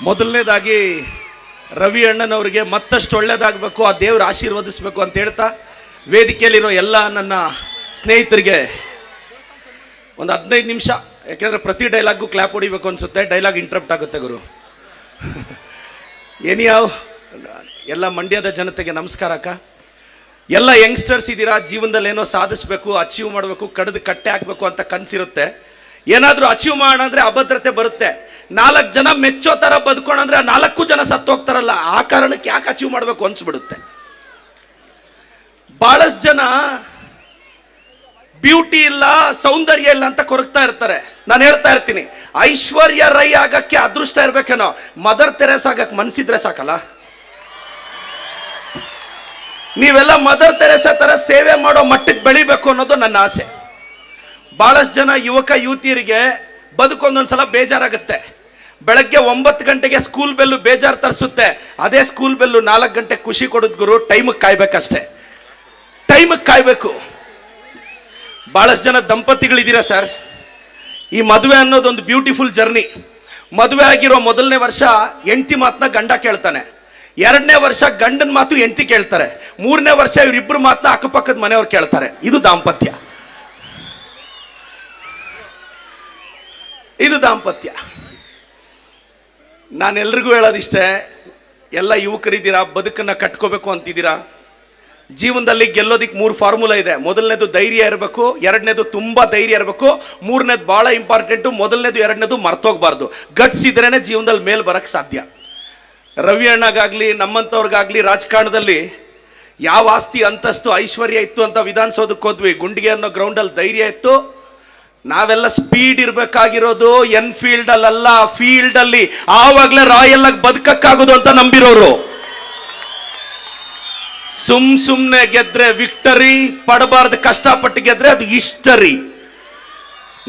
ಮೊದಲನೇದಾಗಿ ರವಿ ಅಣ್ಣನವರಿಗೆ ಮತ್ತಷ್ಟು ಒಳ್ಳೇದಾಗಬೇಕು, ಆ ದೇವ್ರ ಆಶೀರ್ವದಿಸಬೇಕು ಅಂತ ಹೇಳ್ತಾ ವೇದಿಕೆಯಲ್ಲಿರೋ ಎಲ್ಲ ನನ್ನ ಸ್ನೇಹಿತರಿಗೆ ಒಂದು 15 ನಿಮಿಷ, ಯಾಕೆಂದರೆ ಪ್ರತಿ ಡೈಲಾಗೂ ಕ್ಲಾಪ್ ಹೊಡಿಬೇಕು ಅನಿಸುತ್ತೆ, ಡೈಲಾಗ್ ಇಂಟ್ರಪ್ಟ್ ಆಗುತ್ತೆ ಗುರು. ಏನಿಯಾವ್ ಎಲ್ಲ ಮಂಡ್ಯದ ಜನತೆಗೆ ನಮಸ್ಕಾರ ಅಕ್ಕ. ಎಲ್ಲ ಯಂಗ್ಸ್ಟರ್ಸ್ ಇದ್ದೀರಾ, ಜೀವನದಲ್ಲಿ ಏನೋ ಸಾಧಿಸಬೇಕು, ಅಚೀವ್ ಮಾಡಬೇಕು, ಕಡ್ದು ಕಟ್ಟೆ ಹಾಕಬೇಕು ಅಂತ ಕನಸಿರುತ್ತೆ. ಏನಾದರೂ ಅಚೀವ್ ಮಾಡೋಣ ಅಂದರೆ ಅಭದ್ರತೆ ಬರುತ್ತೆ. 4 ಜನ ಮೆಚ್ಚೋ ಥರ ಬದುಕೋಣ ಅಂದರೆ 4 ಜನ ಸತ್ತು ಹೋಗ್ತಾರಲ್ಲ, ಆ ಕಾರಣಕ್ಕೆ ಯಾಕೆ ಅಚೀವ್ ಮಾಡಬೇಕು ಅನ್ಸ್ಬಿಡುತ್ತೆ. ಬಹಳಷ್ಟು ಜನ ಬ್ಯೂಟಿ ಇಲ್ಲ, ಸೌಂದರ್ಯ ಇಲ್ಲ ಅಂತ ಕೊರಗ್ತಾ ಇರ್ತಾರೆ. ನಾನು ಹೇಳ್ತಾ ಇರ್ತೀನಿ, ಐಶ್ವರ್ಯ ರೈ ಆಗಕ್ಕೆ ಅದೃಷ್ಟ ಇರ್ಬೇಕೇನೋ, ಮದರ್ ತೆರೇಸ್ ಆಗಕ್ಕೆ ಮನ್ಸಿದ್ರೆ ಸಾಕಲ್ಲ. ನೀವೆಲ್ಲ ಮದರ್ ತೆರೇಸಾ ತರ ಸೇವೆ ಮಾಡೋ ಮಟ್ಟಕ್ಕೆ ಬೆಳಿಬೇಕು ಅನ್ನೋದು ನನ್ನ ಆಸೆ. ಬಹಳಷ್ಟು ಜನ ಯುವಕ ಯುವತಿಯರಿಗೆ ಬದುಕೊಂದೊಂದ್ಸಲ ಬೇಜಾರಾಗುತ್ತೆ. ಬೆಳಗ್ಗೆ 9 ಗಂಟೆಗೆ ಸ್ಕೂಲ್ ಬೆಲ್ಲು ಬೇಜಾರು ತರಿಸುತ್ತೆ, ಅದೇ ಸ್ಕೂಲ್ ಬೆಲ್ಲು 4 ಗಂಟೆ ಖುಷಿ ಕೊಡೋದು ಗುರು. ಟೈಮಿಗೆ ಕಾಯ್ಬೇಕಷ್ಟೇ, ಟೈಮಿಗೆ ಕಾಯ್ಬೇಕು. ಬಹಳಷ್ಟು ಜನ ದಂಪತಿಗಳಿದ್ದೀರಾ ಸರ್. ಈ ಮದುವೆ ಅನ್ನೋದೊಂದು ಬ್ಯೂಟಿಫುಲ್ ಜರ್ನಿ. ಮದುವೆ ಆಗಿರೋ ಮೊದಲನೇ ವರ್ಷ ಹೆಂಡತಿ ಮಾತನ್ನ ಗಂಡ ಕೇಳ್ತಾನೆ, 2ನೇ ವರ್ಷ ಗಂಡನ ಮಾತು ಹೆಂಡತಿ ಕೇಳ್ತಾರೆ, 3ನೇ ವರ್ಷ ಇವರಿಬ್ಬರು ಮಾತನ್ನ ಅಕ್ಕಪಕ್ಕದ ಮನೆಯವ್ರು ಕೇಳ್ತಾರೆ. ಇದು ದಾಂಪತ್ಯ, ಇದು ದಾಂಪತ್ಯ. ನಾನೆಲ್ರಿಗೂ ಹೇಳೋದಿಷ್ಟೇ, ಎಲ್ಲ ಯುವಕರಿದ್ದೀರಾ, ಬದುಕನ್ನು ಕಟ್ಕೋಬೇಕು ಅಂತಿದ್ದೀರಾ. ಜೀವನದಲ್ಲಿ ಗೆಲ್ಲೋದಿಕ್ಕೆ 3 ಫಾರ್ಮುಲಾ ಇದೆ. ಮೊದಲನೇದು ಧೈರ್ಯ ಇರಬೇಕು, 2ನೇದು ತುಂಬ ಧೈರ್ಯ ಇರಬೇಕು, 3ನೇದು ಭಾಳ ಇಂಪಾರ್ಟೆಂಟು, ಮೊದಲನೇದು 2ನೇದು ಮರ್ತೋಗ್ಬಾರ್ದು. ಗಟ್ಸ್ ಇದ್ರೇನೆ ಜೀವನದಲ್ಲಿ ಮೇಲೆ ಬರಕ್ಕೆ ಸಾಧ್ಯ. ರವಿ ಅಣ್ಣಗಾಗಲಿ ನಮ್ಮಂಥವ್ರಿಗಾಗಲಿ ರಾಜಕಾರಣದಲ್ಲಿ ಯಾವ ಆಸ್ತಿ ಅಂತಸ್ತು ಐಶ್ವರ್ಯ ಇತ್ತು ಅಂತ ವಿಧಾನಸೌಧಕ್ಕೆ ಹೋದ್ವಿ. ಗುಂಡಿಗೆ ಅನ್ನೋ ಗ್ರೌಂಡಲ್ಲಿ ಧೈರ್ಯ ಇತ್ತು. ನಾವೆಲ್ಲ ಸ್ಪೀಡ್ ಇರಬೇಕಾಗಿರೋದು ಎನ್ಫೀಲ್ಡ್ ಅಲ್ಲ, ಫೀಲ್ಡ್ ಅಲ್ಲಿ. ಆವಾಗಲೇ ರಾಯಲ್ ಆಗಿ ಬದುಕಕ್ಕಾಗೋದು ಅಂತ ನಂಬಿರೋರು. ಸುಮ್ನೆ ಗೆದ್ರೆ ವಿಕ್ಟರಿ, ಪಡಬಾರ್ದು ಕಷ್ಟಪಟ್ಟು ಗೆದ್ರೆ ಅದು ಹಿಸ್ಟರಿ.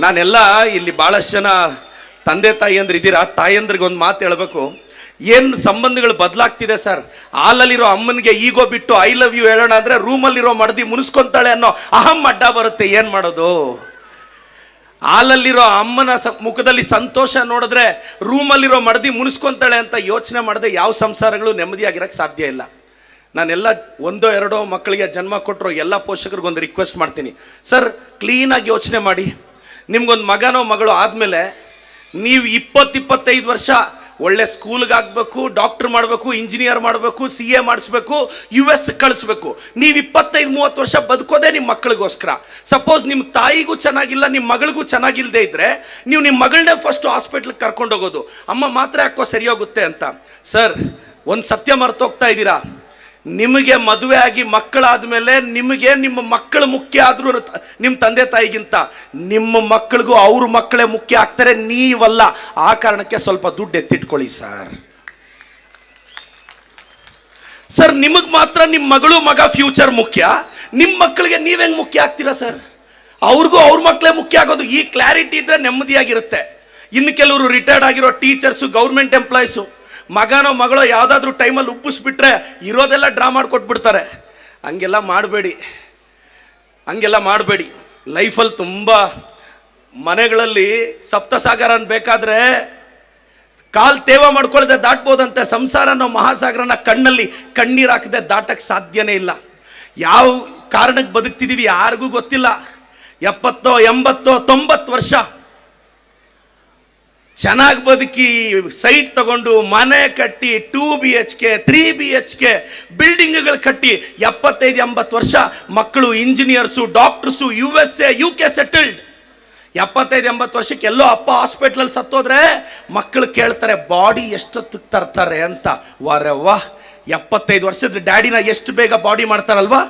ನಾನೆಲ್ಲ ಇಲ್ಲಿ ಬಹಳಷ್ಟು ಜನ ತಂದೆ ತಾಯಿಯಂದ್ರೆ ಇದ್ದೀರಾ, ತಾಯಿಯಂದ್ರಿಗೆ ಒಂದು ಮಾತು ಹೇಳಬೇಕು. ಏನು ಸಂಬಂಧಗಳು ಬದಲಾಗ್ತಿದೆ ಸರ್. ಹಾಲಲ್ಲಿರೋ ಅಮ್ಮನಿಗೆ ಈಗೋ ಬಿಟ್ಟು ಐ ಲವ್ ಯು ಹೇಳೋಣ ಅಂದ್ರೆ ರೂಮಲ್ಲಿರೋ ಮಡದಿ ಮುನಿಸ್ಕೊಂತಾಳೆ ಅನ್ನೋ ಅಹಂ ಅಡ್ಡ ಬರುತ್ತೆ. ಏನು ಮಾಡೋದು? ಹಾಲಲ್ಲಿರೋ ಅಮ್ಮನ ಮುಖದಲ್ಲಿ ಸಂತೋಷ ನೋಡಿದ್ರೆ ರೂಮಲ್ಲಿರೋ ಮಡದಿ ಮುನಿಸ್ಕೊಂತಾಳೆ ಅಂತ ಯೋಚನೆ ಮಾಡದೆ ಯಾವ ಸಂಸಾರಗಳು ನೆಮ್ಮದಿಯಾಗಿರಕ್ಕೆ ಸಾಧ್ಯ ಇಲ್ಲ. ನಾನೆಲ್ಲ 1-2 ಮಕ್ಕಳಿಗೆ ಜನ್ಮ ಕೊಟ್ಟರು ಎಲ್ಲ ಪೋಷಕರಿಗೊಂದು ರಿಕ್ವೆಸ್ಟ್ ಮಾಡ್ತೀನಿ, ಸರ್ ಕ್ಲೀನಾಗಿ ಯೋಚನೆ ಮಾಡಿ. ನಿಮ್ಗೊಂದು ಮಗನೋ ಮಗಳು ಆದಮೇಲೆ ನೀವು 20-25 ವರ್ಷ ಒಳ್ಳೆ ಸ್ಕೂಲ್ಗೆ ಆಗಬೇಕು, ಡಾಕ್ಟರ್ ಮಾಡಬೇಕು, ಇಂಜಿನಿಯರ್ ಮಾಡಬೇಕು, CA ಮಾಡಿಸ್ಬೇಕು, US ಕಳಿಸ್ಬೇಕು. ನೀವು 25-30 ವರ್ಷ ಬದುಕೋದೇ ನಿಮ್ಮ ಮಕ್ಕಳಿಗೋಸ್ಕರ. ಸಪೋಸ್ ನಿಮ್ಮ ತಾಯಿಗೂ ಚೆನ್ನಾಗಿಲ್ಲ, ನಿಮ್ಮ ಮಗಳಿಗೂ ಚೆನ್ನಾಗಿಲ್ಲದೆ ಇದ್ರೆ ನೀವು ನಿಮ್ಮ ಮಗಳನ್ನೇ ಫಸ್ಟ್ ಹಾಸ್ಪಿಟ್ಲಿಗೆ ಕರ್ಕೊಂಡೋಗೋದು, ಅಮ್ಮ ಮಾತ್ರೆ ಹಾಕೋ ಸರಿ ಹೋಗುತ್ತೆ ಅಂತ. ಸರ್ ಒಂದು ಸತ್ಯ ಮರ್ತೋಗ್ತಾ ಇದ್ದೀರಾ. ನಿಮಗೆ ಮದುವೆ ಆಗಿ ಮಕ್ಕಳಾದ ಮೇಲೆ ನಿಮಗೆ ನಿಮ್ಮ ಮಕ್ಕಳು ಮುಖ್ಯ ಆದರೂ ನಿಮ್ಮ ತಂದೆ ತಾಯಿಗಿಂತ ನಿಮ್ಮ ಮಕ್ಕಳಿಗೂ ಅವ್ರ ಮಕ್ಕಳೇ ಮುಖ್ಯ ಆಗ್ತಾರೆ, ನೀವಲ್ಲ. ಆ ಕಾರಣಕ್ಕೆ ಸ್ವಲ್ಪ ದುಡ್ಡು ಎತ್ತಿಟ್ಕೊಳ್ಳಿ ಸರ್. ಸರ್ ನಿಮಗೆ ಮಾತ್ರ ನಿಮ್ಮ ಮಗಳು ಮಗ ಫ್ಯೂಚರ್ ಮುಖ್ಯ, ನಿಮ್ಮ ಮಕ್ಕಳಿಗೆ ನೀವೆಂಗೆ ಮುಖ್ಯ ಆಗ್ತೀರಾ ಸರ್? ಅವ್ರಿಗೂ ಅವ್ರ ಮಕ್ಕಳೇ ಮುಖ್ಯ ಆಗೋದು. ಈ ಕ್ಲಾರಿಟಿ ಇದ್ರೆ ನೆಮ್ಮದಿಯಾಗಿರುತ್ತೆ. ಇನ್ನು ಕೆಲವರು ರಿಟೈರ್ಡ್ ಆಗಿರೋ ಟೀಚರ್ಸು, ಗೌರ್ಮೆಂಟ್ ಎಂಪ್ಲಾಯೀಸು, ಮಗನೋ ಮಗಳೋ ಯಾವುದಾದ್ರೂ ಟೈಮಲ್ಲಿ ಉಬ್ಬಿಸ್ಬಿಟ್ರೆ ಇರೋದೆಲ್ಲ ಡ್ರಾ ಮಾಡಿಕೊಟ್ಬಿಡ್ತಾರೆ. ಹಂಗೆಲ್ಲ ಮಾಡಬೇಡಿ, ಹಂಗೆಲ್ಲ ಮಾಡಬೇಡಿ. ಲೈಫಲ್ಲಿ ತುಂಬ ಮನೆಗಳಲ್ಲಿ ಸಪ್ತಸಾಗರ ಬೇಕಾದರೆ ಕಾಲು ತೇವ ಮಾಡ್ಕೊಳ್ಳದೆ ದಾಟ್ಬೋದಂತೆ. ಸಂಸಾರ ಅನ್ನೋ ಮಹಾಸಾಗರನ ಕಣ್ಣಲ್ಲಿ ಕಣ್ಣೀರು ಹಾಕದೆ ದಾಟಕ್ಕೆ ಸಾಧ್ಯನೇ ಇಲ್ಲ. ಯಾವ ಕಾರಣಕ್ಕೆ ಬದುಕ್ತಿದ್ದೀವಿ ಯಾರಿಗೂ ಗೊತ್ತಿಲ್ಲ. 70, 80, 90 ವರ್ಷ ಚೆನ್ನಾಗಿ ಬದುಕಿ ಸೈಟ್ ತಗೊಂಡು ಮನೆ ಕಟ್ಟಿ 2 BHK 3 BHK ಬಿಲ್ಡಿಂಗ್ಗಳು ಕಟ್ಟಿ 75-80 ವರ್ಷ ಮಕ್ಕಳು engineers, doctors, USA UK settled. 75-80 ವರ್ಷಕ್ಕೆ ಎಲ್ಲೋ ಅಪ್ಪ ಹಾಸ್ಪಿಟ್ಲಲ್ಲಿ ಸತ್ತೋದ್ರೆ ಮಕ್ಕಳು ಕೇಳ್ತಾರೆ ಬಾಡಿ ಎಷ್ಟೊತ್ತಿಗೆ ತರ್ತಾರೆ ಅಂತ. ವಾರವ್ವ, 75 ವರ್ಷದ ಡ್ಯಾಡಿನ ಎಷ್ಟು ಬೇಗ ಬಾಡಿ ಮಾಡ್ತಾರಲ್ವಾ.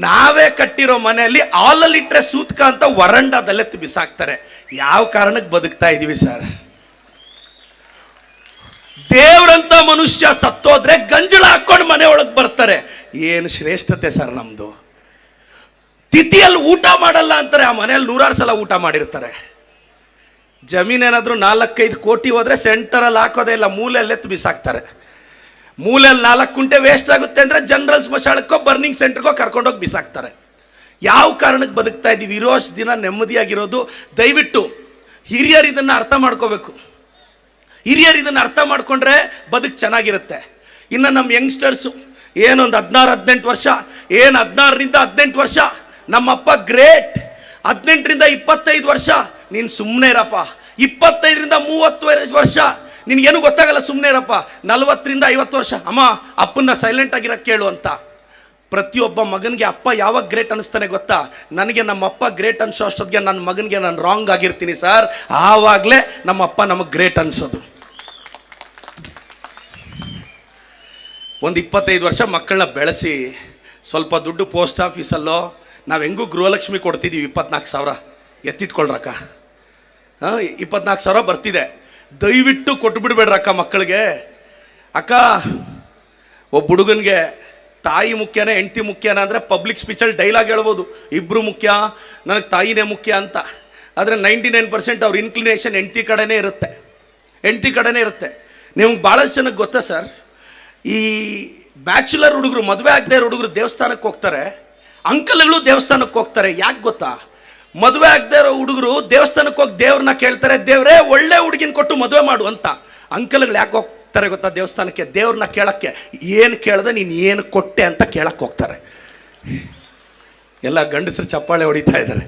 ನಾವೇ ಕಟ್ಟಿರೋ ಮನೆಯಲ್ಲಿ ಹಾಲಲ್ಲಿಟ್ರೆ ಸೂತ್ಕ ಅಂತ ವರಂಡದಲ್ಲೆತ್ತು ಬಿಸಾಕ್ತಾರೆ. ಯಾವ ಕಾರಣಕ್ಕೆ ಬದುಕ್ತಾ ಇದೀವಿ ಸರ್? ದೇವ್ರಂತ ಮನುಷ್ಯ ಸತ್ತೋದ್ರೆ ಗಂಜಳ ಹಾಕೊಂಡು ಮನೆ ಒಳಗೆ ಬರ್ತಾರೆ. ಏನು ಶ್ರೇಷ್ಠತೆ ಸರ್ ನಮ್ದು. ತಿಥಿಯಲ್ಲಿ ಊಟ ಮಾಡಲ್ಲ ಅಂತಾರೆ, ಆ ಮನೆಯಲ್ಲಿ 100 ಸಲ ಊಟ ಮಾಡಿರ್ತಾರೆ. ಜಮೀನೇನಾದ್ರೂ 4-5 ಕೋಟಿ ಹೋದ್ರೆ ಸೆಂಟರಲ್ಲಿ ಹಾಕೋದೇ ಇಲ್ಲ, ಮೂಲೆಯಲ್ಲೆತ್ತು ಬಿಸಾಕ್ತಾರೆ. ಮೂಲೆಯಲ್ಲಿ 4 ಕುಂಟೆ ವೇಸ್ಟ್ ಆಗುತ್ತೆ ಅಂದರೆ ಜನರಲ್ ಸ್ಮಶಾನಕ್ಕೋ ಬರ್ನಿಂಗ್ ಸೆಂಟರ್ಗೋ ಕರ್ಕೊಂಡೋಗಿ ಬಿಸಾಕ್ತಾರೆ. ಯಾವ ಕಾರಣಕ್ಕೆ ಬದುಕ್ತಾ ಇದ್ದೀವಿ? ಇರೋಷ್ಟು ದಿನ ನೆಮ್ಮದಿಯಾಗಿರೋದು. ದಯವಿಟ್ಟು ಹಿರಿಯರು ಇದನ್ನು ಅರ್ಥ ಮಾಡ್ಕೋಬೇಕು. ಹಿರಿಯರು ಇದನ್ನು ಅರ್ಥ ಮಾಡ್ಕೊಂಡ್ರೆ ಬದುಕು ಚೆನ್ನಾಗಿರುತ್ತೆ. ಇನ್ನು ನಮ್ಮ ಯಂಗ್ಸ್ಟರ್ಸು ಏನೊಂದು 16-18 ವರ್ಷ, 16ರಿಂದ 18 ವರ್ಷ ನಮ್ಮಪ್ಪ ಗ್ರೇಟ್, 18ರಿಂದ 25 ವರ್ಷ ನೀನು ಸುಮ್ಮನೆ ಇರಪ್ಪ, 25ರಿಂದ 30 ವರ್ಷ ನಿನಗೇನು ಗೊತ್ತಾಗಲ್ಲ ಸುಮ್ಮನೆ ಇರಪ್ಪ, 40ರಿಂದ 50 ವರ್ಷ ಅಮ್ಮ ಅಪ್ಪನ್ನ ಸೈಲೆಂಟ್ ಆಗಿರಕ್ಕೆ ಕೇಳು ಅಂತ. ಪ್ರತಿಯೊಬ್ಬ ಮಗನಿಗೆ ಅಪ್ಪ ಯಾವಾಗ ಗ್ರೇಟ್ ಅನಿಸ್ತಾನೆ ಗೊತ್ತಾ? ನನಗೆ ನಮ್ಮ ಅಪ್ಪ ಗ್ರೇಟ್ ಅನ್ಸೋ ಅಷ್ಟೊತ್ತಿಗೆ ನನ್ನ ಮಗನಿಗೆ ನಾನು ರಾಂಗ್ ಆಗಿರ್ತೀನಿ ಸರ್, ಆವಾಗಲೇ ನಮ್ಮ ಅಪ್ಪ ನಮಗೆ ಗ್ರೇಟ್ ಅನ್ಸೋದು. ಒಂದು 25 ವರ್ಷ ಮಕ್ಕಳನ್ನ ಬೆಳೆಸಿ ಸ್ವಲ್ಪ ದುಡ್ಡು ಪೋಸ್ಟ್ ಆಫೀಸಲ್ಲೋ, ನಾವು ಹೆಂಗೂ ಗೃಹಲಕ್ಷ್ಮಿ ಕೊಡ್ತಿದ್ದೀವಿ 24,000 ಎತ್ತಿಟ್ಕೊಳ್ರಕ್ಕ, 24,000 ಬರ್ತಿದೆ, ದಯವಿಟ್ಟು ಕೊಟ್ಬಿಡ್ಬೇಡ್ರಕ್ಕ ಮಕ್ಕಳಿಗೆ. ಅಕ್ಕ, ಒಬ್ಬ ಹುಡುಗನಿಗೆ ತಾಯಿ ಮುಖ್ಯನೇ ಹೆಂಡ್ತಿ ಮುಖ್ಯನ ಅಂದರೆ ಪಬ್ಲಿಕ್ ಸ್ಪೀಚಲ್ಲಿ ಡೈಲಾಗ್ ಹೇಳ್ಬೋದು, ಇಬ್ಬರು ಮುಖ್ಯ, ನನಗೆ ತಾಯಿನೇ ಮುಖ್ಯ ಅಂತ. ಆದರೆ 99% ಅವ್ರ ಇನ್ಕ್ಲಿನೇಷನ್ ಹೆಂಡ್ತಿ ಕಡೆನೇ ಇರುತ್ತೆ. ನಿಮ್ಗೆ ಭಾಳಷ್ಟು ಜನಕ್ಕೆ ಗೊತ್ತಾ ಸರ್, ಈ ಬ್ಯಾಚುಲರ್ ಹುಡುಗರು, ಮದುವೆ ಆಗದೆ ಇರೋ ಹುಡುಗರು ದೇವಸ್ಥಾನಕ್ಕೆ ಹೋಗ್ತಾರೆ, ಅಂಕಲ್ಗಳು ದೇವಸ್ಥಾನಕ್ಕೆ ಹೋಗ್ತಾರೆ. ಯಾಕೆ ಗೊತ್ತಾ? ಮದುವೆ ಆಗದೆ ಇರೋ ಹುಡುಗರು ದೇವಸ್ಥಾನಕ್ಕೆ ಹೋಗಿ ದೇವ್ರನ್ನ ಕೇಳ್ತಾರೆ, ದೇವ್ರೇ ಒಳ್ಳೆ ಹುಡುಗಿನ ಕೊಟ್ಟು ಮದುವೆ ಮಾಡು ಅಂತ. ಅಂಕಲ್ಗಳು ಯಾಕೆ ಹೋಗ್ತಾರೆ ಗೊತ್ತಾ ದೇವಸ್ಥಾನಕ್ಕೆ? ದೇವ್ರನ್ನ ಕೇಳಕ್ಕೆ. ಏನು ಕೇಳ್ದೆ ನೀನು ಏನು ಕೊಟ್ಟೆ ಅಂತ ಕೇಳಕ್ಕೆ ಹೋಗ್ತಾರೆ. ಎಲ್ಲ ಗಂಡಸರು ಚಪ್ಪಾಳೆ ಹೊಡಿತಾ ಇದ್ದಾರೆ.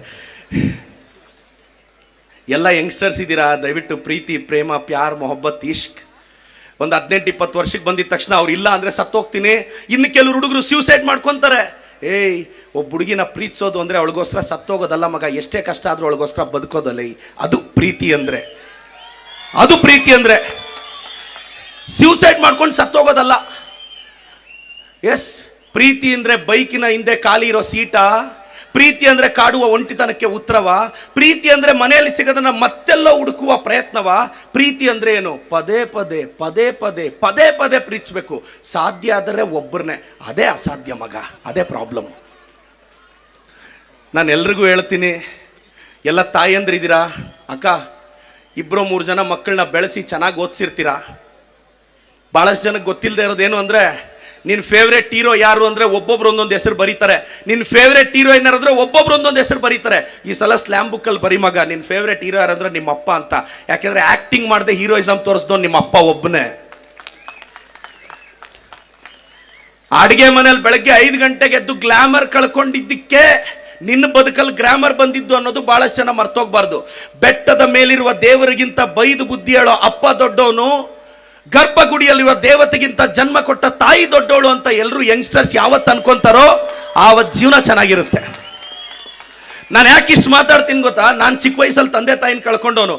ಎಲ್ಲ ಯಂಗ್ಸ್ಟರ್ಸ್ ಇದ್ದೀರಾ, ದಯವಿಟ್ಟು ಪ್ರೀತಿ, ಪ್ರೇಮ, ಪ್ಯಾರ್, ಮೊಹಬ್ಬತ್, ಇಷ್ಕ್ ಒಂದು 18-20 ವರ್ಷಕ್ಕೆ ಬಂದಿದ ತಕ್ಷಣ ಅವ್ರು ಇಲ್ಲ ಅಂದರೆ ಸತ್ತೋಗ್ತೀನಿ. ಇನ್ನು ಕೆಲವರು ಹುಡುಗರು ಸ್ಯೂಸೈಡ್ ಮಾಡ್ಕೊತಾರೆ. ಏಯ್, ಒಬ್ಬ ಹುಡುಗಿನ ಪ್ರೀತಿಸೋದು ಅಂದರೆ ಅವಳಿಗೋಸ್ಕರ ಸತ್ತೋಗೋದಲ್ಲ ಮಗ, ಎಷ್ಟೇ ಕಷ್ಟ ಆದರೂ ಅವಳಿಗೋಸ್ಕರ ಬದುಕೋದಲ್ಲ. ಅದು ಪ್ರೀತಿ ಅಂದರೆ ಸ್ಯೂಸೈಡ್ ಮಾಡ್ಕೊಂಡು ಸತ್ತೋಗೋದಲ್ಲ. ಎಸ್, ಪ್ರೀತಿ ಅಂದರೆ ಬೈಕಿನ ಹಿಂದೆ ಖಾಲಿ ಇರೋ ಸೀಟ, ಪ್ರೀತಿ ಅಂದರೆ ಕಾಡುವ ಒಂಟಿತನಕ್ಕೆ ಉತ್ತರವ, ಪ್ರೀತಿ ಅಂದರೆ ಮನೆಯಲ್ಲಿ ಸಿಗೋದನ್ನ ಮತ್ತೆಲ್ಲೋ ಹುಡುಕುವ ಪ್ರಯತ್ನವ, ಪ್ರೀತಿ ಅಂದರೆ ಏನು? ಪದೇ ಪದೇ ಪ್ರೀತಿಸ್ಬೇಕು. ಸಾಧ್ಯ ಆದರೆ ಒಬ್ಬರನ್ನೇ, ಅದೇ ಅಸಾಧ್ಯ ಮಗ, ಅದೇ ಪ್ರಾಬ್ಲಮ್. ನಾನು ಎಲ್ರಿಗೂ ಹೇಳ್ತೀನಿ, ಎಲ್ಲ ತಾಯಂದ್ರಿದ್ದೀರಾ, ಅಕ್ಕ 2-3 ಜನ ಮಕ್ಕಳನ್ನ ಬೆಳೆಸಿ ಚೆನ್ನಾಗಿ ಓದಿಸಿರ್ತೀರಾ. ಭಾಳಷ್ಟು ಜನಕ್ಕೆ ಗೊತ್ತಿಲ್ಲದೆ ಇರೋದೇನು ಅಂದರೆ, ನಿನ್ನ ಫೇವ್ರೇಟ್ ಹೀರೋ ಯಾರು ಅಂದರೆ ಒಬ್ಬೊಬ್ರು ಒಂದೊಂದು ಹೆಸರು ಬರೀತಾರೆ, ನಿನ್ನ ಫೇವ್ರೇಟ್ ಹೀರೋಯಿನ್ ಯಾರಂದ್ರೆ ಒಬ್ಬೊಬ್ರು ಒಂದೊಂದು ಹೆಸರು ಬರೀತಾರೆ. ಈ ಸಲ ಸ್ಲ್ಯಾಮ್ ಬುಕ್ಕಲ್ಲಿ ಬರೀ ಮಗ, ನಿನ್ನ ಫೇವ್ರೇಟ್ ಹೀರೋ ಯಾರಂದ್ರೆ ನಿಮ್ಮ ಅಪ್ಪ ಅಂತ. ಯಾಕೆಂದರೆ ಆ್ಯಕ್ಟಿಂಗ್ ಮಾಡದೆ ಹೀರೋಯಿಸಮ್ ತೋರಿಸ್ದೋ ನಿಮ್ಮ ಅಪ್ಪ ಒಬ್ಬನೇ. ಅಡುಗೆ ಮನೇಲಿ ಬೆಳಗ್ಗೆ 5 ಗಂಟೆಗೆ ಎದ್ದು ಗ್ಲಾಮರ್ ಕಳ್ಕೊಂಡಿದ್ದಕ್ಕೆ ನಿನ್ನ ಬದುಕಲ್ಲಿ ಗ್ರಾಮರ್ ಬಂದಿದ್ದು ಅನ್ನೋದು ಬಹಳಷ್ಟು ಜನ ಮರ್ತೋಗ್ಬಾರ್ದು. ಬೆಟ್ಟದ ಮೇಲಿರುವ ದೇವರಿಗಿಂತ ಬೈದು ಬುದ್ಧಿ ಹೇಳೋ ಅಪ್ಪ ದೊಡ್ಡವನು, ಗರ್ಭಗುಡಿಯಲ್ಲಿರುವ ದೇವತೆಗಿಂತ ಜನ್ಮ ಕೊಟ್ಟ ತಾಯಿ ದೊಡ್ಡವಳು ಅಂತ ಎಲ್ಲರೂ ಯಂಗ್ಸ್ಟರ್ಸ್ ಯಾವತ್ತು ಅನ್ಕೊಂತಾರೋ ಆವತ್ತು ಜೀವನ ಚೆನ್ನಾಗಿರುತ್ತೆ. ನಾನು ಯಾಕೆ ಇಷ್ಟು ಮಾತಾಡ್ತೀನಿ ಗೊತ್ತಾ? ನಾನು ಚಿಕ್ಕ ವಯಸ್ಸಲ್ಲಿ ತಂದೆ ತಾಯಿನ ಕಳ್ಕೊಂಡವನು.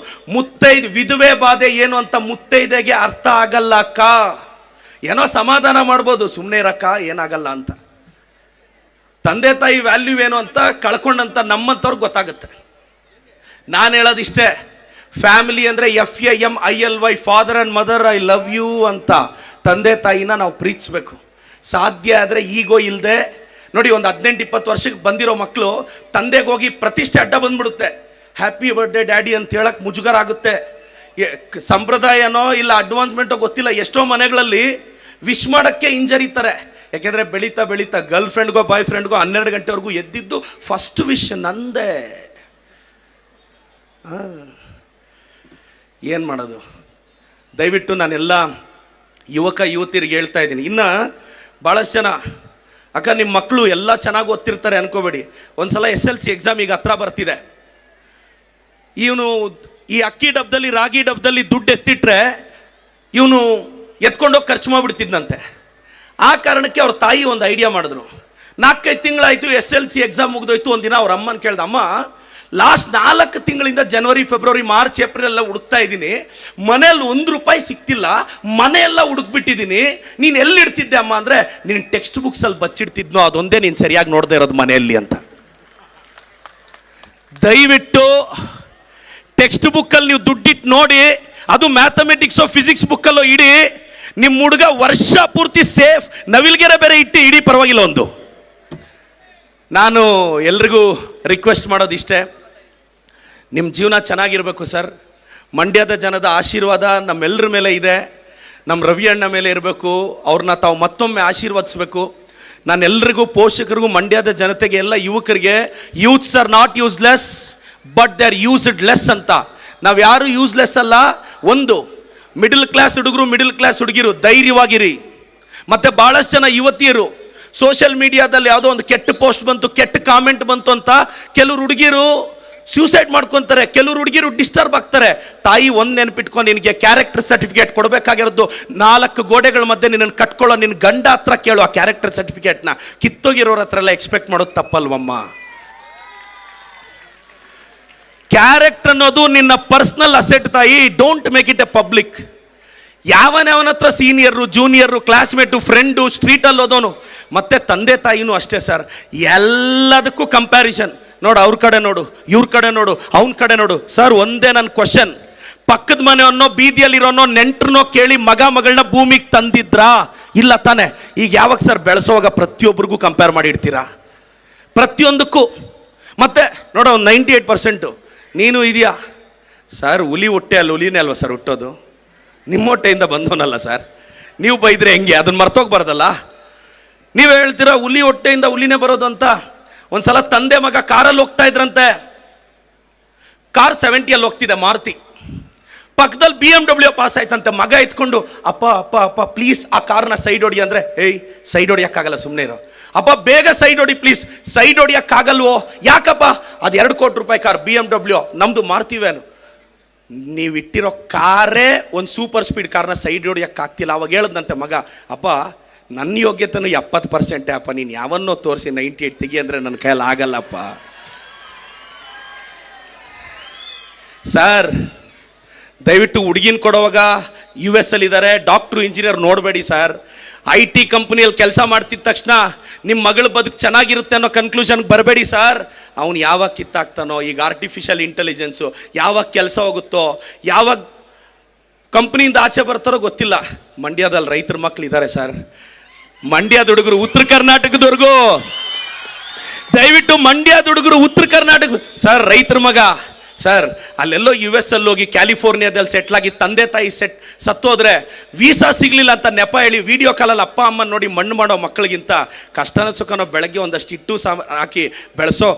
ವಿಧವೆ ಬಾಧೆ ಏನು ಅಂತ ಮುತ್ತೈದೆಗೆ ಅರ್ಥ ಆಗಲ್ಲ ಅಕ್ಕ. ಏನೋ ಸಮಾಧಾನ ಮಾಡ್ಬೋದು, ಸುಮ್ಮನೆ ಇರಕ್ಕ, ಏನಾಗಲ್ಲ ಅಂತ. ತಂದೆ ತಾಯಿ ವ್ಯಾಲ್ಯೂ ಏನು ಅಂತ ಕಳ್ಕೊಂಡಂತ ನಮ್ಮಂಥವ್ರಿಗೆ ಗೊತ್ತಾಗುತ್ತೆ. ನಾನು ಹೇಳೋದಿಷ್ಟೇ, ಫ್ಯಾಮಿಲಿ ಅಂದರೆ FAMILY, father and mother, I love you ಅಂತ ತಂದೆ ತಾಯಿನ ನಾವು ಪ್ರೀತಿಸ್ಬೇಕು. ಸಾಧ್ಯ ಆದರೆ ಈಗೋ ಇಲ್ಲದೆ ನೋಡಿ, ಒಂದು 18-20 ವರ್ಷಕ್ಕೆ ಬಂದಿರೋ ಮಕ್ಕಳು ತಂದೆಗೆ ಹೋಗಿ ಪ್ರತಿಷ್ಠೆ ಅಡ್ಡ ಬಂದ್ಬಿಡುತ್ತೆ. ಹ್ಯಾಪಿ ಬರ್ಡೇ ಡ್ಯಾಡಿ ಅಂತ ಹೇಳಕ್ಕೆ ಮುಜುಗರ ಆಗುತ್ತೆ. ಸಂಪ್ರದಾಯನೋ ಇಲ್ಲ ಅಡ್ವಾನ್ಸ್ಮೆಂಟೋ ಗೊತ್ತಿಲ್ಲ, ಎಷ್ಟೋ ಮನೆಗಳಲ್ಲಿ ವಿಶ್ ಮಾಡೋಕ್ಕೆ ಹಿಂಜರಿತಾರೆ. ಯಾಕೆಂದರೆ ಬೆಳೀತಾ ಗರ್ಲ್ ಫ್ರೆಂಡ್ಗೋ ಬಾಯ್ ಫ್ರೆಂಡ್ಗೋ 12 ಗಂಟೆವರೆಗೂ ಎದ್ದಿದ್ದು ಫಸ್ಟ್ ವಿಶ್ ನಂದೇ. ಏನು ಮಾಡೋದು? ದಯವಿಟ್ಟು ನಾನೆಲ್ಲ ಯುವಕ ಯುವತಿಯರಿಗೆ ಹೇಳ್ತಾ ಇದ್ದೀನಿ. ಇನ್ನು ಭಾಳಷ್ಟು ಜನ, ಅಕ್ಕ ನಿಮ್ಮ ಮಕ್ಕಳು ಎಲ್ಲ ಚೆನ್ನಾಗಿ ಓದ್ತಿರ್ತಾರೆ ಅನ್ಕೋಬೇಡಿ. ಒಂದು ಸಲ SLC ಎಕ್ಸಾಮ್ ಈಗ ಹತ್ರ ಬರ್ತಿದೆ. ಇವನು ಈ ಅಕ್ಕಿ ಡಬ್ಬದಲ್ಲಿ ರಾಗಿ ಡಬ್ಬದಲ್ಲಿ ದುಡ್ಡು ಎತ್ತಿಟ್ರೆ ಇವನು ಎತ್ಕೊಂಡೋಗಿ ಖರ್ಚು ಮಾಡಿಬಿಡ್ತಿದ್ದಂತೆ. ಆ ಕಾರಣಕ್ಕೆ ಅವ್ರ ತಾಯಿ ಒಂದು ಐಡಿಯಾ ಮಾಡಿದ್ರು. 4-5 ತಿಂಗಳಾಯಿತು, SLC ಎಕ್ಸಾಮ್ ಮುಗಿದೋಯ್ತು. ಒಂದಿನ ಅವ್ರ ಅಮ್ಮನ ಕೇಳ್ದ, ಅಮ್ಮ ಲಾಸ್ಟ್ 4 ತಿಂಗಳಿಂದ ಜನವರಿ ಫೆಬ್ರವರಿ ಮಾರ್ಚ್ ಏಪ್ರಿಲ್ ಎಲ್ಲ ಹುಡುಕ್ತಾ ಇದ್ದೀನಿ, ಮನೇಲಿ ₹1 ಸಿಕ್ತಿಲ್ಲ, ಮನೆಯೆಲ್ಲ ಹುಡುಕ್ಬಿಟ್ಟಿದ್ದೀನಿ, ನೀನು ಎಲ್ಲಿಡ್ತಿದ್ದೆ ಅಮ್ಮ ಅಂದರೆ, ನೀನು ಟೆಕ್ಸ್ಟ್ ಬುಕ್ಸಲ್ಲಿ ಬಚ್ಚಿಡ್ತಿದ್ನೋ ಅದೊಂದೇ ನೀನು ಸರಿಯಾಗಿ ನೋಡದೆ ಇರೋದು ಮನೆಯಲ್ಲಿ ಅಂತ. ದಯವಿಟ್ಟು ಟೆಕ್ಸ್ಟ್ ಬುಕ್ಕಲ್ಲಿ ನೀವು ದುಡ್ಡಿಟ್ಟು ನೋಡಿ, ಅದು ಮ್ಯಾಥಮೆಟಿಕ್ಸೋ ಫಿಸಿಕ್ಸ್ ಬುಕ್ಕಲ್ಲೋ ಇಡಿ, ನಿಮ್ಮ ಹುಡುಗ ವರ್ಷ ಪೂರ್ತಿ ಸೇಫ್. ನವಿಲ್ಗೆರೆ ಬೇರೆ ಇಟ್ಟು ಇಡೀ ಪರವಾಗಿಲ್ಲ. ಒಂದು ನಾನು ಎಲ್ರಿಗೂ ರಿಕ್ವೆಸ್ಟ್ ಮಾಡೋದಿಷ್ಟೇ, ನಿಮ್ಮ ಜೀವನ ಚೆನ್ನಾಗಿರಬೇಕು ಸರ್. ಮಂಡ್ಯದ ಜನದ ಆಶೀರ್ವಾದ ನಮ್ಮೆಲ್ಲರ ಮೇಲೆ ಇದೆ, ನಮ್ಮ ರವಿ ಅಣ್ಣ ಮೇಲೆ ಇರಬೇಕು. ಅವ್ರನ್ನ ತಾವು ಮತ್ತೊಮ್ಮೆ ಆಶೀರ್ವದಿಸಬೇಕು. ನಾನೆಲ್ಲರಿಗೂ, ಪೋಷಕರಿಗೂ, ಮಂಡ್ಯದ ಜನತೆಗೆ, ಎಲ್ಲ ಯುವಕರಿಗೆ, youths R not useless but they are used less ಅಂತ. ನಾವು ಯಾರು ಯೂಸ್ಲೆಸ್ ಅಲ್ಲ. ಒಂದು ಮಿಡಲ್ ಕ್ಲಾಸ್ ಹುಡುಗರು, ಮಿಡಲ್ ಕ್ಲಾಸ್ ಹುಡುಗಿರು ಧೈರ್ಯವಾಗಿರಿ. ಮತ್ತೆ ಬಹಳಷ್ಟು ಜನ ಯುವತಿಯರು ಸೋಷಿಯಲ್ ಮೀಡಿಯಾದಲ್ಲಿ ಯಾವುದೋ ಒಂದು ಕೆಟ್ಟ ಪೋಸ್ಟ್ ಬಂತು, ಕೆಟ್ಟ ಕಾಮೆಂಟ್ ಬಂತು ಅಂತ ಕೆಲವರು ಹುಡುಗಿರು ಸೂಸೈಡ್ ಮಾಡ್ಕೊತಾರೆ, ಕೆಲವರು ಹುಡುಗಿರು ಡಿಸ್ಟರ್ಬ್ ಆಗ್ತಾರೆ. ತಾಯಿ ಒಂದು ನೆನಪಿಟ್ಕೊಂಡು, ನಿನಗೆ ಕ್ಯಾರೆಕ್ಟರ್ ಸರ್ಟಿಫಿಕೇಟ್ ಕೊಡಬೇಕಾಗಿರೋದು 4 ಗೋಡೆಗಳ ಮಧ್ಯೆ ನಿನ್ನನ್ನು ಕಟ್ಕೊಳ್ಳೋ ನಿನ್ನ ಗಂಡ ಹತ್ರ ಕೇಳು ಆ ಕ್ಯಾರೆಕ್ಟರ್ ಸರ್ಟಿಫಿಕೇಟ್ನ. ಕಿತ್ತೋಗಿರೋರ ಹತ್ರ ಎಲ್ಲ ಎಕ್ಸ್ಪೆಕ್ಟ್ ಮಾಡೋದು ತಪ್ಪಲ್ವಮ್ಮ. ಕ್ಯಾರೆಕ್ಟರ್ ಅನ್ನೋದು ನಿನ್ನ ಪರ್ಸನಲ್ ಅಸೆಟ್ ತಾಯಿ. Don't make it A public. ಯಾವನ ಹತ್ರ ಸೀನಿಯರು, ಜೂನಿಯರು, ಕ್ಲಾಸ್ಮೇಟು, ಫ್ರೆಂಡು, ಸ್ಟ್ರೀಟಲ್ಲಿ ಹೋದವನು, ಮತ್ತೆ ತಂದೆ ತಾಯಿನೂ ಅಷ್ಟೇ ಸರ್. ಎಲ್ಲದಕ್ಕೂ ಕಂಪ್ಯಾರಿಸನ್. ನೋಡು, ಅವ್ರ ಕಡೆ ನೋಡು, ಇವ್ರ ಕಡೆ ನೋಡು, ಅವನ ಕಡೆ ನೋಡು. ಸರ್, ಒಂದೇ ನನ್ನ ಕ್ವಶನ್, ಪಕ್ಕದ ಮನೆಯವನ್ನೋ ಬೀದಿಯಲ್ಲಿರೋನೋ ನೆಂಟ್ರನ್ನೋ ಕೇಳಿ ಮಗಳನ್ನ ಭೂಮಿಗೆ ತಂದಿದ್ರಾ? ಇಲ್ಲ ತಾನೆ. ಈಗ ಯಾವಾಗ ಸರ್ ಬೆಳೆಸೋವಾಗ ಪ್ರತಿಯೊಬ್ಬರಿಗೂ ಕಂಪೇರ್ ಮಾಡಿಡ್ತೀರಾ, ಪ್ರತಿಯೊಂದಕ್ಕೂ. ಮತ್ತೆ ನೋಡೋ, 98% ನೀನು ಇದೆಯಾ ಸರ್? ಹುಲಿ ಹೊಟ್ಟೆ ಅಲ್ಲಿ ಹುಲಿನೇ ಅಲ್ವಾ ಸರ್ ಹುಟ್ಟೋದು? ನಿಮ್ಮ ಹೊಟ್ಟೆಯಿಂದ ಬಂದವನಲ್ಲ ಸರ್. ನೀವು ಬೈದ್ರೆ ಹೆಂಗೆ? ಅದನ್ನ ಮರ್ತೋಗ್ಬಾರ್ದಲ್ಲ. ನೀವು ಹೇಳ್ತೀರಾ ಹುಲಿ ಹೊಟ್ಟೆಯಿಂದ ಹುಲಿನೇ ಬರೋದು ಅಂತ. ಒಂದ್ಸಲ ತಂದೆ ಮಗ ಕಾರಲ್ಲಿ ಹೋಗ್ತಾ ಇದ್ರಂತೆ. ಕಾರ್ 70 ಹೋಗ್ತಿದೆ, ಮಾರುತಿ. ಪಕ್ಕದಲ್ಲಿ BMW ಪಾಸ್ ಆಯ್ತಂತೆ. ಮಗ ಎತ್ಕೊಂಡು, ಅಪ್ಪ ಅಪ್ಪ ಅಪ್ಪ ಪ್ಲೀಸ್ ಆ ಕಾರ್ನ ಸೈಡ್ ಹೊಡಿ ಅಂದರೆ, ಏಯ್ ಸೈಡ್ ಹೊಡಿಯೋಕ್ಕಾಗಲ್ಲ, ಸುಮ್ಮನೆ ಇರೋ. ಅಪ್ಪ ಬೇಗ ಸೈಡ್ ಹೊಡಿ ಪ್ಲೀಸ್. ಸೈಡ್ ಹೊಡಿಯೋಕ್ಕಾಗಲ್ವೋ? ಯಾಕಪ್ಪ? ಅದು 2 ಕೋಟಿ ರೂಪಾಯಿ ಕಾರ್ BMW, ನಮ್ಮದು ಮಾರುತಿ ವ್ಯಾನು. ನೀವು ಇಟ್ಟಿರೋ ಕಾರೇ ಒಂದು ಸೂಪರ್ ಸ್ಪೀಡ್ ಕಾರ್ನ ಸೈಡ್ ಹೊಡಿಯೋಕ್ಕಾಗ್ತಿಲ್ಲ. ಅವಾಗ ಹೇಳದ್ನಂತೆ ಮಗ, ಅಪ್ಪ ನನ್ನ ಯೋಗ್ಯತೆನೂ 70% ಅಪ್ಪ, ನೀನು ಯಾವನ್ನೋ ತೋರಿಸಿ 98 ತೆಗಿ ಅಂದರೆ ನನ್ನ ಕೈಯಲ್ಲಿ ಆಗಲ್ಲಪ್ಪ. ಸರ್, ದಯವಿಟ್ಟು ಹುಡುಗಿನ ಕೊಡುವಾಗ US ಅಲ್ಲಿದ್ದಾರೆ, ಡಾಕ್ಟ್ರು, ಇಂಜಿನಿಯರ್ ನೋಡಬೇಡಿ ಸರ್. IT ಕಂಪ್ನಿಯಲ್ಲಿ ಕೆಲಸ ಮಾಡ್ತಿದ್ದ ತಕ್ಷಣ ನಿಮ್ಮ ಮಗಳ ಬದುಕು ಚೆನ್ನಾಗಿರುತ್ತೆ ಅನ್ನೋ ಕನ್ಕ್ಲೂಷನ್ಗೆ ಬರಬೇಡಿ ಸರ್. ಅವನು ಯಾವಾಗ ಕಿತ್ತಾಗ್ತಾನೋ, ಈಗ ಆರ್ಟಿಫಿಷಿಯಲ್ ಇಂಟೆಲಿಜೆನ್ಸು ಯಾವಾಗ ಕೆಲಸ ಹೋಗುತ್ತೋ, ಯಾವಾಗ ಕಂಪ್ನಿಯಿಂದ ಆಚೆ ಬರ್ತಾರೋ ಗೊತ್ತಿಲ್ಲ. ಮಂಡ್ಯದಲ್ಲಿ ರೈತರ ಮಕ್ಕಳು ಇದ್ದಾರೆ ಸರ್. ಮಂಡ್ಯದ ಹುಡುಗರು, ಉತ್ತರ ಕರ್ನಾಟಕದವ್ರಿಗೂ ದಯವಿಟ್ಟು ಮಂಡ್ಯದ ಹುಡುಗರು, ಉತ್ತರ ಕರ್ನಾಟಕ ಸರ್, ರೈತರ ಮಗ ಸರ್, ಅಲ್ಲೆಲ್ಲೋ US ಅಲ್ಲಿ ಹೋಗಿ ಕ್ಯಾಲಿಫೋರ್ನಿಯಾದಲ್ಲಿ ಸೆಟ್ಲಾಗಿ ತಂದೆ ತಾಯಿ ಸತ್ತೋದ್ರೆ ವೀಸಾ ಸಿಗಲಿಲ್ಲ ಅಂತ ನೆಪ ಹೇಳಿ ವಿಡಿಯೋ ಕಾಲಲ್ಲಿ ಅಪ್ಪ ಅಮ್ಮ ನೋಡಿ ಮಣ್ಣು ಮಾಡೋ ಮಕ್ಕಳಿಗಿಂತ ಕಷ್ಟನ ಸುಖನೋ ಬೆಳಗ್ಗೆ ಒಂದಷ್ಟು ಇಟ್ಟು ಹಾಕಿ ಬೆಳೆಸೋ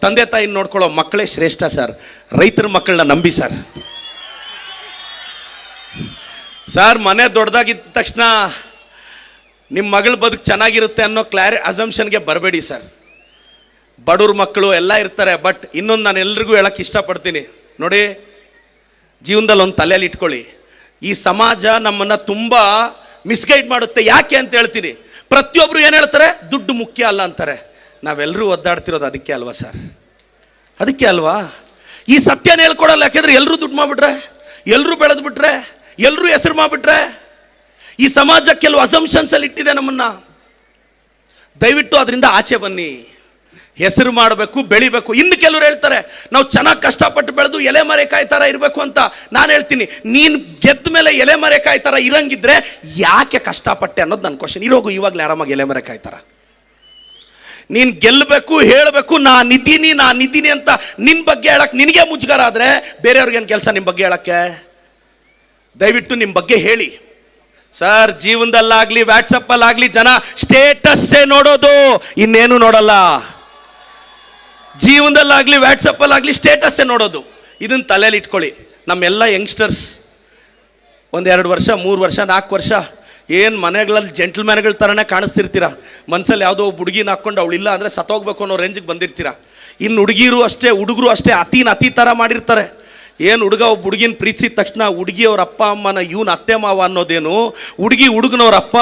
ತಂದೆ ತಾಯಿನ ನೋಡ್ಕೊಳ್ಳೋ ಮಕ್ಕಳೇ ಶ್ರೇಷ್ಠ ಸರ್. ರೈತರ ಮಕ್ಕಳನ್ನ ನಂಬಿ ಸರ್. ಸರ್, ಮನೆ ದೊಡ್ಡದಾಗಿದ್ದ ತಕ್ಷಣ ನಿಮ್ಮ ಮಗಳ ಬದುಕು ಚೆನ್ನಾಗಿರುತ್ತೆ ಅನ್ನೋ ಅಸಂಪ್ಷನ್ಗೆ ಬರಬೇಡಿ ಸರ್. ಬಡವ್ರ ಮಕ್ಕಳು ಎಲ್ಲ ಇರ್ತಾರೆ. ಬಟ್ ಇನ್ನೊಂದು ನಾನು ಎಲ್ರಿಗೂ ಹೇಳಕ್ಕೆ ಇಷ್ಟಪಡ್ತೀನಿ ನೋಡಿ, ಜೀವನದಲ್ಲಿ ಒಂದು ತಲೆಯಲ್ಲಿ ಇಟ್ಕೊಳ್ಳಿ, ಈ ಸಮಾಜ ನಮ್ಮನ್ನು ತುಂಬ ಮಿಸ್ಗೈಡ್ ಮಾಡುತ್ತೆ. ಯಾಕೆ ಅಂತ ಹೇಳ್ತೀನಿ. ಪ್ರತಿಯೊಬ್ಬರು ಏನು ಹೇಳ್ತಾರೆ? ದುಡ್ಡು ಮುಖ್ಯ ಅಲ್ಲ ಅಂತಾರೆ. ನಾವೆಲ್ಲರೂ ಒದ್ದಾಡ್ತಿರೋದು ಅದಕ್ಕೆ ಅಲ್ವಾ ಸರ್? ಅದಕ್ಕೆ ಅಲ್ವಾ? ಈ ಸತ್ಯನ ಹೇಳ್ಕೊಡಲ್ಲ. ಯಾಕೆಂದ್ರೆ ಎಲ್ಲರೂ ದುಡ್ಡು ಮಾಡಿಬಿಟ್ರೆ, ಎಲ್ಲರೂ ಬೆಳೆದ್ಬಿಟ್ರೆ, ಎಲ್ಲರೂ ಹೆಸರು ಮಾಡಿಬಿಟ್ರೆ, ಈ ಸಮಾಜ ಕೆಲವು ಅಸಂಪ್ಷನ್ಸಲ್ಲಿ ಇಟ್ಟಿದೆ ನಮ್ಮನ್ನು. ದಯವಿಟ್ಟು ಅದರಿಂದ ಆಚೆ ಬನ್ನಿ. ಹೆಸರು ಮಾಡಬೇಕು, ಬೆಳಿಬೇಕು. ಇನ್ನು ಕೆಲವರು ಹೇಳ್ತಾರೆ ನಾವು ಚೆನ್ನಾಗಿ ಕಷ್ಟಪಟ್ಟು ಬೆಳೆದು ಎಲೆ ಮರೆಕಾಯಿ ಥರ ಇರಬೇಕು ಅಂತ. ನಾನು ಹೇಳ್ತೀನಿ, ನೀನು ಗೆದ್ದ ಮೇಲೆ ಎಲೆ ಮರೆಕಾಯಿ ಥರ ಇರಂಗಿದ್ರೆ ಯಾಕೆ ಕಷ್ಟಪಟ್ಟೆ ಅನ್ನೋದು ನನ್ನ ಕ್ವಶನ್. ಇರೋಗು ಇವಾಗಲೇ ಆರಾಮಾಗಿ ಎಲೆ ಮರೆಕಾಯಿ ಥರ. ನೀನು ಗೆಲ್ಲಬೇಕು, ಹೇಳಬೇಕು, ನಾನಿದ್ದೀನಿ ಅಂತ ನಿನ್ನ ಬಗ್ಗೆ ಹೇಳಕ್ಕೆ ನಿನಗೆ ಮುಜುಗರ ಆದರೆ ಬೇರೆಯವ್ರಿಗೇನು ಕೆಲಸ ನಿಮ್ಮ ಬಗ್ಗೆ ಹೇಳಕ್ಕೆ? ದಯವಿಟ್ಟು ನಿಮ್ಮ ಬಗ್ಗೆ ಹೇಳಿ ಸರ್. ಜೀವನದಲ್ಲಾಗಲಿ ವಾಟ್ಸಪ್ಪಲ್ಲಾಗಲಿ ಜನ ಸ್ಟೇಟಸ್ಸೇ ನೋಡೋದು, ಇನ್ನೇನು ನೋಡಲ್ಲ. ಜೀವನದಲ್ಲಾಗಲಿ ವಾಟ್ಸಪ್ಪಲ್ಲಾಗಲಿ ಸ್ಟೇಟಸ್ಸೇ ನೋಡೋದು. ಇದನ್ನು ತಲೆಯಲ್ಲಿ ಇಟ್ಕೊಳ್ಳಿ. ನಮ್ಮೆಲ್ಲ ಯಂಗ್ಸ್ಟರ್ಸ್ 1-2 ವರ್ಷ, 3 ವರ್ಷ, 4 ವರ್ಷ ಏನು ಮನೆಗಳಲ್ಲಿ ಜೆಂಟ್ಲ್ಮ್ಯಾನ್ಗಳ ಥರನೇ ಕಾಣಿಸ್ತಿರ್ತೀರ. ಮನಸ್ಸಲ್ಲಿ ಯಾವುದೋ ಹುಡುಗಿನ ಹಾಕ್ಕೊಂಡು ಅವಳಿಲ್ಲ ಅಂದರೆ ಸತ್ತೋಗ್ಬೇಕು ಅನ್ನೋ ರೇಂಜಿಗೆ ಬಂದಿರ್ತೀರ. ಇನ್ನು ಹುಡುಗಿರು ಅಷ್ಟೇ, ಹುಡುಗರು ಅಷ್ಟೇ, ಅತಿ ಥರ ಮಾಡಿರ್ತಾರೆ. ಏನು ಹುಡುಗ ಒಬ್ಬ ಹುಡುಗಿನ ಪ್ರೀತಿಸಿದ ತಕ್ಷಣ ಹುಡುಗಿಯವ್ರ ಅಪ್ಪ ಅಮ್ಮನ ಇವನು ಅತ್ತೆ ಮಾವ ಅನ್ನೋದೇನು, ಹುಡುಗನವ್ರ ಅಪ್ಪ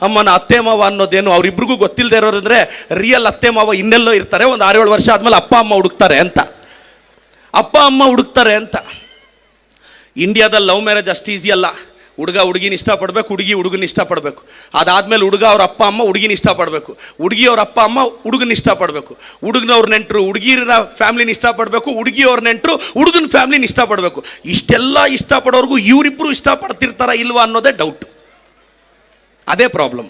ಅಮ್ಮನ ಅತ್ತೆ ಮಾವ ಅನ್ನೋದೇನು ಅವರಿಬ್ರಿಗೂ ಗೊತ್ತಿಲ್ಲದೆ ಇರೋದಂದ್ರೆ ರಿಯಲ್ ಅತ್ತೆ ಮಾವ ಇನ್ನೆಲ್ಲೋ ಇರ್ತಾರೆ. ಒಂದು 6-7 ವರ್ಷ ಆದಮೇಲೆ ಅಪ್ಪ ಅಮ್ಮ ಹುಡುಕ್ತಾರೆ ಅಂತ. ಇಂಡಿಯಾದಲ್ಲಿ ಲವ್ ಮ್ಯಾರೇಜ್ ಅಷ್ಟು ಈಸಿ ಅಲ್ಲ. ಹುಡುಗ ಹುಡುಗಿನ ಇಷ್ಟಪಡಬೇಕು, ಹುಡುಗಿ ಹುಡುಗನ ಇಷ್ಟಪಡಬೇಕು. ಅದಾದಮೇಲೆ ಹುಡುಗ ಅವ್ರ ಅಪ್ಪ ಅಮ್ಮ ಹುಡುಗಿನ ಇಷ್ಟಪಡಬೇಕು, ಹುಡುಗಿಯವ್ರ ಅಪ್ಪ ಅಮ್ಮ ಹುಡುಗನ ಇಷ್ಟಪಡಬೇಕು, ಹುಡುಗನವ್ರ ನೆಂಟರು ಹುಡುಗಿರ ಫ್ಯಾಮಿಲಿನ ಇಷ್ಟಪಡಬೇಕು, ಹುಡುಗಿಯವ್ರ ನೆಂಟರು ಹುಡುಗನ ಫ್ಯಾಮಿಲಿನ ಇಷ್ಟಪಡಬೇಕು. ಇಷ್ಟೆಲ್ಲ ಇಷ್ಟಪಡೋರ್ಗೂ ಇವರಿಬ್ಬರು ಇಷ್ಟಪಡ್ತಿರ್ತಾರ ಇಲ್ವಾ ಅನ್ನೋದೇ ಡೌಟ್. ಅದೇ ಪ್ರಾಬ್ಲಮ್.